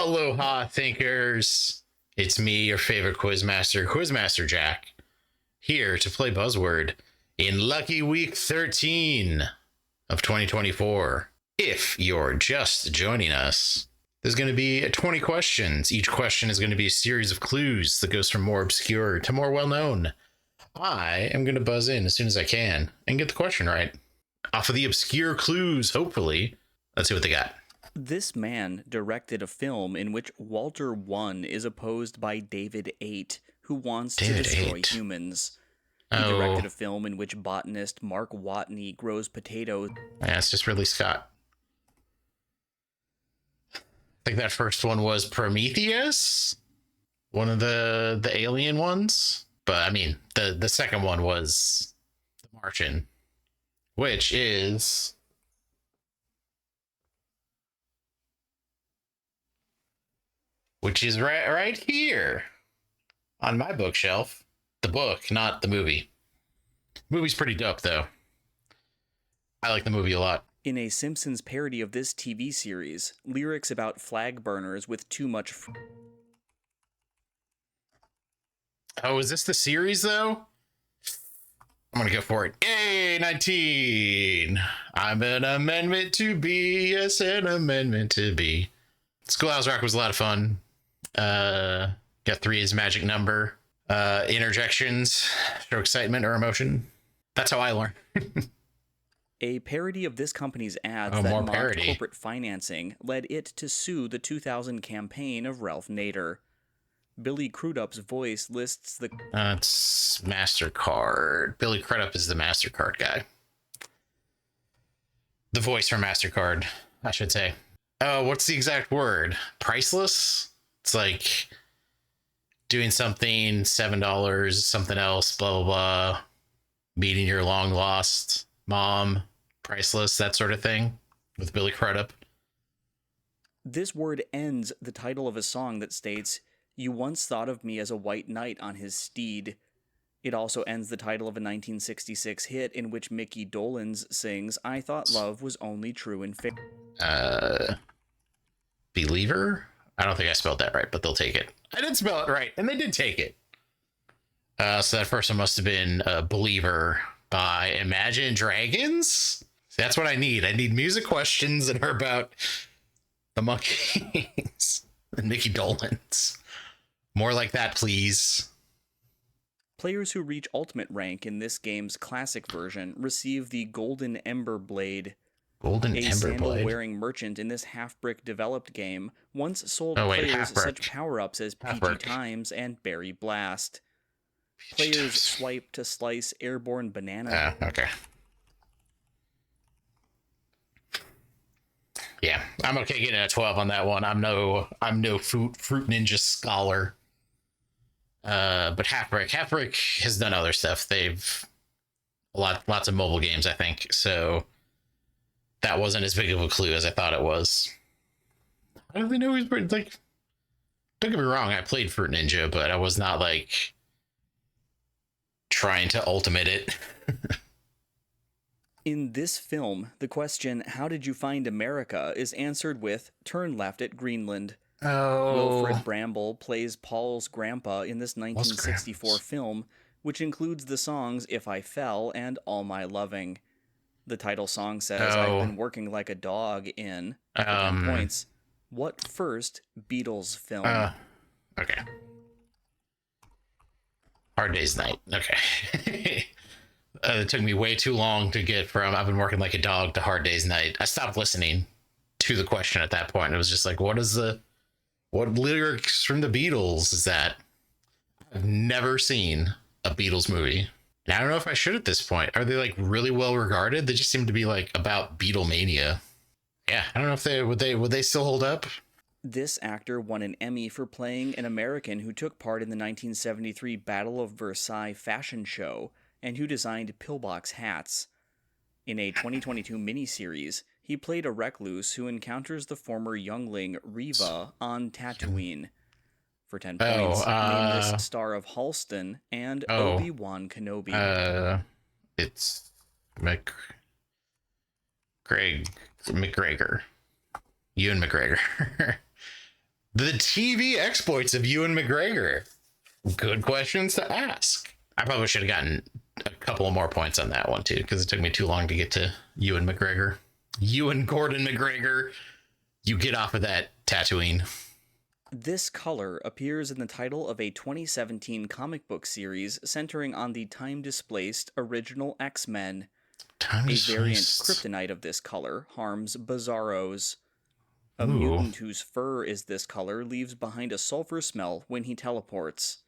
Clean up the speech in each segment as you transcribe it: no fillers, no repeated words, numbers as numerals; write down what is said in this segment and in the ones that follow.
Aloha, thinkers. It's me, your favorite Quizmaster Jack, here to play Buzzword in Lucky Week 13 of 2024. If you're just joining us, there's going to be 20 questions. Each question is going to be a series of clues that goes from more obscure to more well-known. I am going to buzz in as soon as I can and get the question right. Off of the obscure clues, hopefully. Let's see what they got. This man directed a film in which Walter 1 is opposed by David 8, who wants to destroy humans. He directed a film in which botanist Mark Watney grows potatoes. Yeah, it's just Ridley Scott. I think that first one was Prometheus, one of the alien ones. But I mean, the second one was The Martian, which is right here on my bookshelf. The book, not the movie. The movie's pretty dope, though. I like the movie a lot. In a Simpsons parody of this TV series, lyrics about flag burners with too much... Oh, is this the series, though? I'm going to go for it. Yay, 19! I'm an amendment to be. Yes, an amendment to be. Schoolhouse Rock was a lot of fun. Got 3 is magic number. Interjections show excitement or emotion. That's how I learn. A parody of this company's ads that mocked corporate financing led it to sue the 2000 campaign of Ralph Nader. Billy Crudup's voice lists the... It's MasterCard. Billy Crudup is the MasterCard guy. The voice for MasterCard, I should say. Oh, what's the exact word? Priceless? It's like doing something, $7, something else, blah, blah, blah. Meeting your long lost mom, priceless, that sort of thing with Billy Crudup. This word ends the title of a song that states, "You once thought of me as a white knight on his steed." It also ends the title of a 1966 hit in which Mickey Dolenz sings, "I thought love was only true in fiction." Believer? I don't think I spelled that right, but they'll take it. I did spell it right, and they did take it. So that first one must have been Believer by Imagine Dragons. That's what I need. I need music questions that are about the monkeys and Mickey Dolenz. More like that, please. Players who reach ultimate rank in this game's classic version receive the Golden Ember Blade. A sandal-wearing merchant in this Half-Brick developed game once sold players such power-ups as PG Times and Berry Blast. Players swipe to slice airborne banana. Okay. Yeah, I'm okay getting a 12 on that one. I'm no fruit ninja scholar. But Half-Brick has done other stuff. They've lots of mobile games, I think. So that wasn't as big of a clue as I thought it was. I don't really know he's pretty, like, don't get me wrong, I played Fruit Ninja, but I was not like trying to ultimate it. In this film, the question, "How did you find America?" is answered with, "Turn left at Greenland." Wilfred Bramble plays Paul's grandpa in this 1964 film, which includes the songs "If I Fell" and "All My Loving." The title song says, "I've been working like a dog in..." 10 points. What first Beatles film? Okay. Hard Day's Night. Okay. It took me way too long to get from "I've been working like a dog" to Hard Day's Night. I stopped listening to the question at that point. It was just like, what lyrics from the Beatles is that? I've never seen a Beatles movie. And I don't know if I should at this point. Are they like really well regarded? They just seem to be like about Beatlemania. Yeah, I don't know if would they still hold up? This actor won an Emmy for playing an American who took part in the 1973 Battle of Versailles fashion show and who designed pillbox hats. In a 2022 miniseries, he played a recluse who encounters the former youngling Reva on Tatooine. For 10 points, name this star of Halston and Obi-Wan Kenobi. It's McGregor. Ewan McGregor. The TV exploits of Ewan McGregor. Good questions to ask. I probably should have gotten a couple more points on that one too, because it took me too long to get to Ewan McGregor. Ewan Gordon McGregor. You get off of that, Tatooine. This color appears in the title of a 2017 comic book series centering on the time-displaced original X-Men. A variant kryptonite of this color harms Bizarros. A mutant whose fur is this color leaves behind a sulfur smell when he teleports.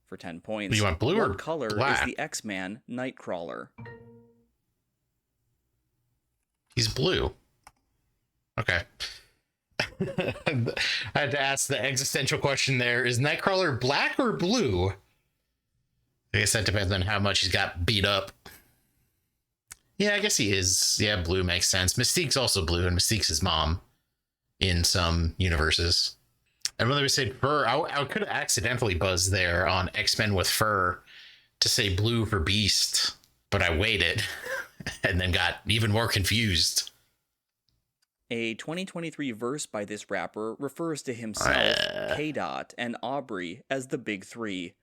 For 10 points, you want blue or what color black? is the X-Man Nightcrawler? He's blue. Okay. I had to ask the existential question there. Is Nightcrawler black or blue? I guess that depends on how much he's got beat up. Yeah, I guess he is. Yeah, blue makes sense. Mystique's also blue, and Mystique's his mom in some universes. And when they said fur, I could have accidentally buzzed there on X-Men with fur to say blue for Beast, but I waited and then got even more confused. A 2023 verse by this rapper refers to himself, K-Dot, and Aubrey as the Big Three.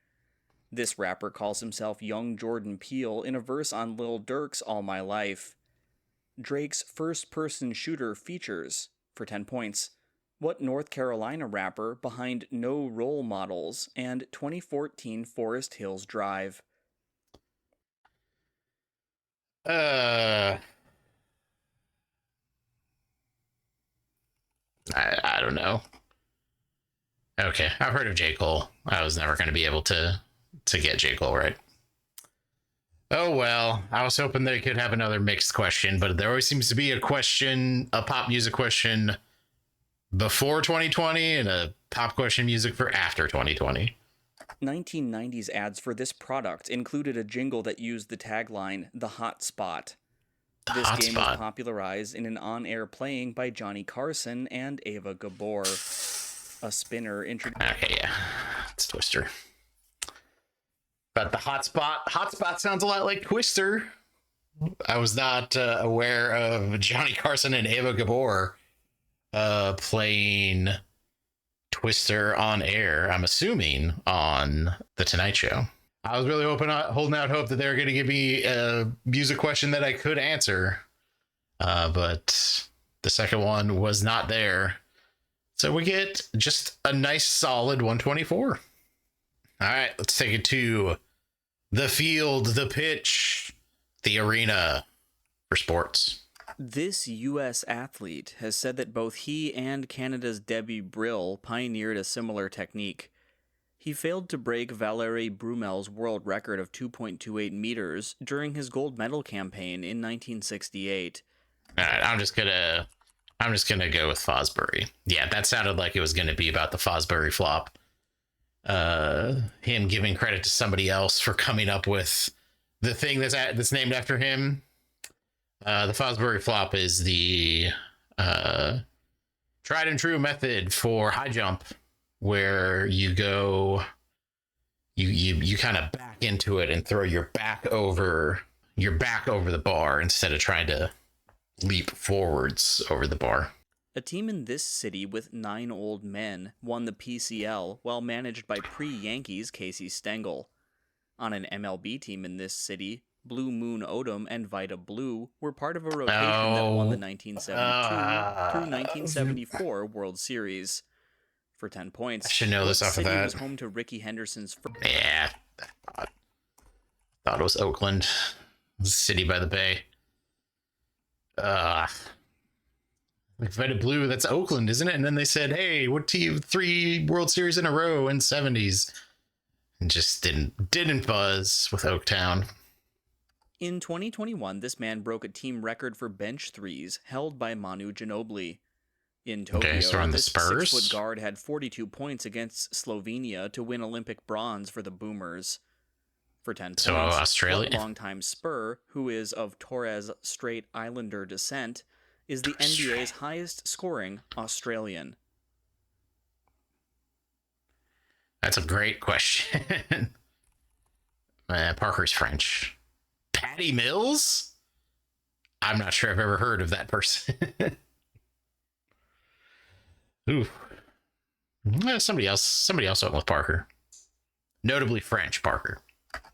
This rapper calls himself Young Jordan Peele in a verse on Lil Durk's All My Life. Drake's first-person shooter features, for 10 points, what North Carolina rapper behind No Role Models and 2014 Forest Hills Drive? I don't know. Okay, I've heard of J. Cole. I was never going to be able to get J. Cole right. Oh well, I was hoping they could have another mixed question, but there always seems to be a pop music question before 2020 and a pop question music for after 2020. 1990s ads for this product included a jingle that used the tagline, "The Hot Spot." This game was popularized in an on-air playing by Johnny Carson and Ava Gabor. A spinner introduced... Okay, yeah. It's Twister. But the Hotspot sounds a lot like Twister. I was not aware of Johnny Carson and Ava Gabor playing Twister on air, I'm assuming, on The Tonight Show. I was really holding out hope that they were going to give me a music question that I could answer. But the second one was not there. So we get just a nice solid 124. All right, let's take it to the field, the pitch, the arena for sports. This U.S. athlete has said that both he and Canada's Debbie Brill pioneered a similar technique. He failed to break Valérie Brumel's world record of 2.28 meters during his gold medal campaign in 1968. All right, I'm just gonna go with Fosbury. Yeah, that sounded like it was gonna be about the Fosbury flop. Him giving credit to somebody else for coming up with the thing that's named after him. The Fosbury flop is the tried and true method for high jump, where you go, you kind of back into it and throw your back over the bar instead of trying to leap forwards over the bar. A team in this city with 9 old men won the PCL while managed by pre-Yankees Casey Stengel. On an MLB team in this city, Blue Moon Odom and Vita Blue were part of a rotation that won the 1972 through 1974 World Series. For 10 points, I should know this off of that. Was home to Ricky Henderson's first... Yeah, thought it was Oakland, city by the bay. Like Vita Blue, that's Oakland, isn't it? And then they said, "Hey, what team? 3 World Series in a row in '70s," and just didn't buzz with Oaktown. In 2021, this man broke a team record for bench threes held by Manu Ginobili. In Tokyo, so this Spurs? 6-foot guard had 42 points against Slovenia to win Olympic bronze for the Boomers. For 10 points, Australia? What longtime Spur, who is of Torres Strait Islander descent, is the NBA's highest-scoring Australian? That's a great question. Parker's French. Patty Mills? I'm not sure I've ever heard of that person. Ooh. Somebody else went with Parker. Notably French Parker.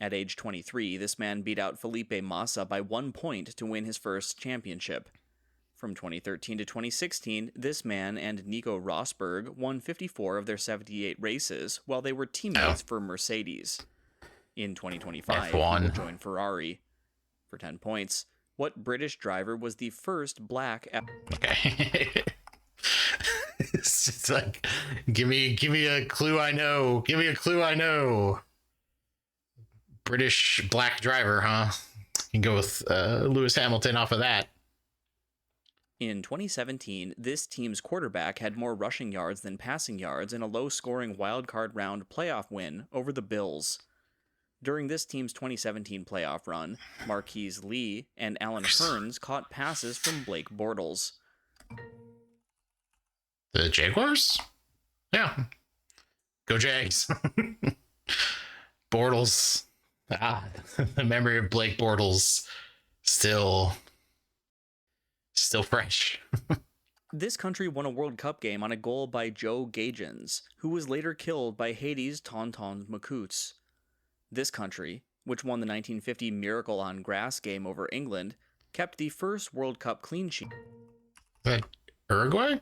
At age 23, this man beat out Felipe Massa by 1 point to win his first championship. From 2013 to 2016, this man and Nico Rosberg won 54 of their 78 races while they were teammates for Mercedes. In 2025, F1. he will join Ferrari. For 10 points, what British driver was the first black... Okay. It's just like, give me a clue I know. Give me a clue I know. British black driver, huh? You can go with Lewis Hamilton off of that. In 2017, this team's quarterback had more rushing yards than passing yards in a low-scoring wildcard round playoff win over the Bills. During this team's 2017 playoff run, Marquise Lee and Alan Hearns caught passes from Blake Bortles. The Jaguars? Yeah. Go Jags. Bortles. The memory of Blake Bortles still fresh. This country won a World Cup game on a goal by Joe Gagins, who was later killed by Haiti's Tonton Makouts. This country, which won the 1950 Miracle on Grass game over England, kept the first World Cup clean sheet. That Uruguay?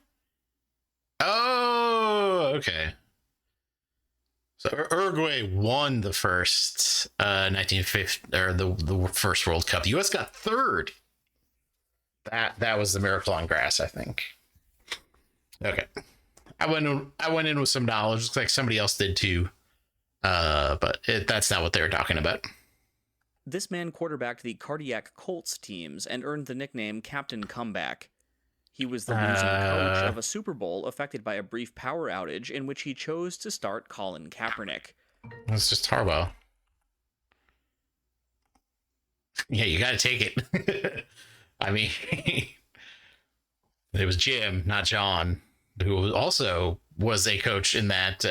Oh, okay. So Uruguay won the first 1950 or the first World Cup. The U.S. got third. That was the Miracle on Grass, I think. Okay, I went in with some knowledge. Looks like somebody else did too, but that's not what they were talking about. This man quarterbacked the Cardiac Colts teams and earned the nickname Captain Comeback. He was the losing coach of a Super Bowl affected by a brief power outage in which he chose to start Colin Kaepernick. It's just Harbaugh. Yeah, you got to take it. I mean, it was Jim, not John, who also was a coach in that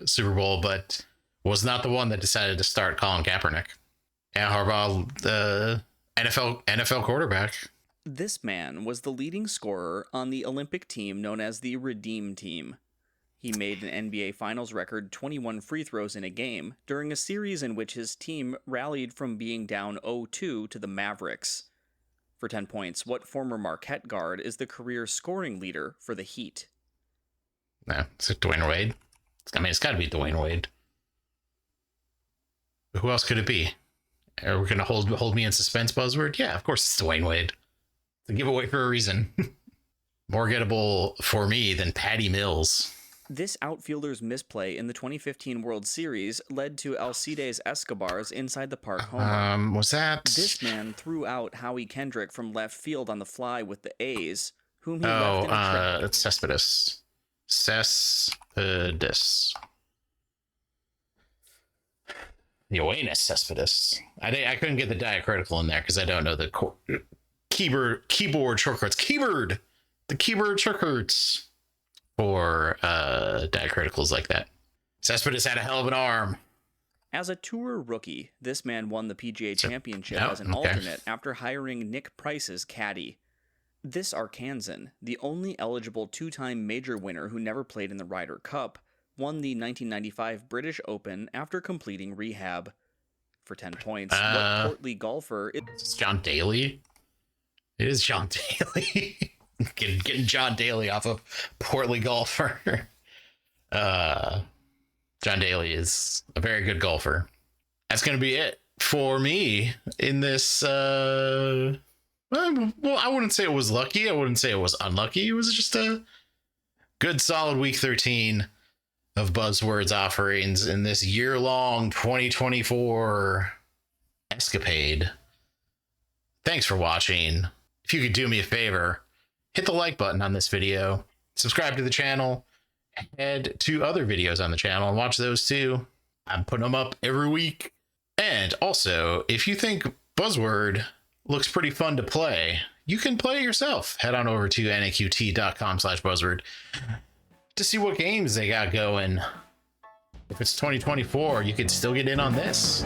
Super Bowl, but was not the one that decided to start Colin Kaepernick. And Harbaugh, the NFL quarterback. This man was the leading scorer on the Olympic team known as the Redeem Team. He made an NBA Finals record 21 free throws in a game during a series in which his team rallied from being down 0-2 to the Mavericks. For 10 points, what former Marquette guard is the career scoring leader for the Heat? No, it's Dwayne Wade. I mean, it's got to be Dwayne Wade. Who else could it be? Are we going to hold me in suspense, Buzzword? Yeah, of course it's Dwayne Wade. It's a giveaway for a reason. More gettable for me than Patty Mills. This outfielder's misplay in the 2015 World Series led to Alcides Escobar's inside the park homer. Was that... This man threw out Howie Kendrick from left field on the fly with the A's, whom he left in a trip. It's Cespedes. Cespedes. Yoenis Cespedes. I couldn't get the diacritical in there because I don't know the keyboard shortcuts. The keyboard shortcuts for diacriticals like that. Cespedes had a hell of an arm. As a tour rookie, this man won the PGA Championship as an alternate after hiring Nick Price's caddy. This Arkansan, the only eligible two-time major winner who never played in the Ryder Cup, won the 1995 British Open after completing rehab. For 10 points, what portly golfer... It's John Daly? It is John Daly. Getting John Daly off of portly golfer. John Daly is a very good golfer. That's going to be it for me in this. Well, I wouldn't say it was lucky. I wouldn't say it was unlucky. It was just a good, solid week 13 of Buzzwords offerings in this year-long 2024 escapade. Thanks for watching. If you could do me a favor, hit the like button on this video, subscribe to the channel, head to other videos on the channel and watch those too. I'm putting them up every week. And also, if you think Buzzword looks pretty fun to play, you can play it yourself. Head on over to naqt.com/buzzword to see what games they got going. If it's 2024, you could still get in on this.